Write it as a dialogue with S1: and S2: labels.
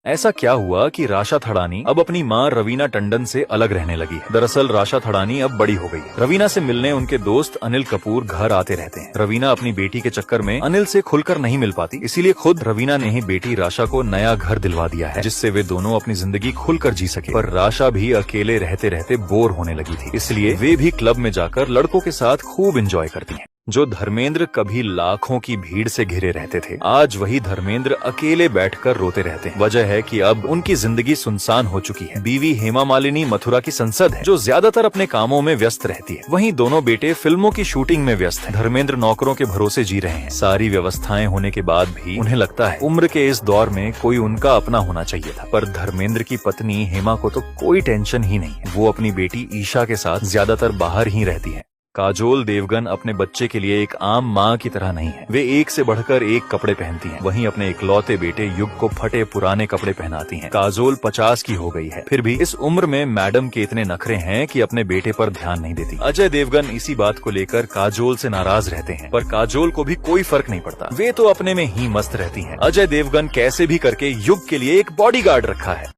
S1: ऐसा क्या हुआ कि राशा थड़ानी अब अपनी माँ रवीना टंडन से अलग रहने लगी। दरअसल राशा थड़ानी अब बड़ी हो गई है। रवीना से मिलने उनके दोस्त अनिल कपूर घर आते रहते हैं। रवीना अपनी बेटी के चक्कर में अनिल से खुलकर नहीं मिल पाती, इसीलिए खुद रवीना ने ही बेटी राशा को नया घर दिलवा दिया है, जिससे वे दोनों अपनी जिंदगी खुलकर जी सके। पर राशा भी अकेले रहते रहते बोर होने लगी थी, इसलिए वे भी क्लब में जाकर लड़कों के साथ खूब एंजॉय करती हैं। जो धर्मेंद्र कभी लाखों की भीड़ से घिरे रहते थे, आज वही धर्मेंद्र अकेले बैठकर रोते रहते हैं। वजह है कि अब उनकी जिंदगी सुनसान हो चुकी है। बीवी हेमा मालिनी मथुरा की संसद है, जो ज्यादातर अपने कामों में व्यस्त रहती है। वहीं दोनों बेटे फिल्मों की शूटिंग में व्यस्त हैं। धर्मेंद्र नौकरों के भरोसे जी रहे हैं। सारी व्यवस्थाएं होने के बाद भी उन्हें लगता है उम्र के इस दौर में कोई उनका अपना होना चाहिए था। पर धर्मेंद्र की पत्नी हेमा को तो कोई टेंशन ही नहीं है। वो अपनी बेटी ईशा के साथ ज्यादातर बाहर ही रहती है। काजोल देवगन अपने बच्चे के लिए एक आम माँ की तरह नहीं है। वे एक से बढ़कर एक कपड़े पहनती हैं। वहीं अपने इकलौते बेटे युग को फटे पुराने कपड़े पहनाती हैं। काजोल 50 की हो गई है, फिर भी इस उम्र में मैडम के इतने नखरे हैं कि अपने बेटे पर ध्यान नहीं देती। अजय देवगन इसी बात को लेकर काजोल से नाराज रहते हैं, पर काजोल को भी कोई फर्क नहीं पड़ता। वे तो अपने में ही मस्त रहती हैं। अजय देवगन कैसे भी करके युग के लिए एक बॉडीगार्ड रखा है।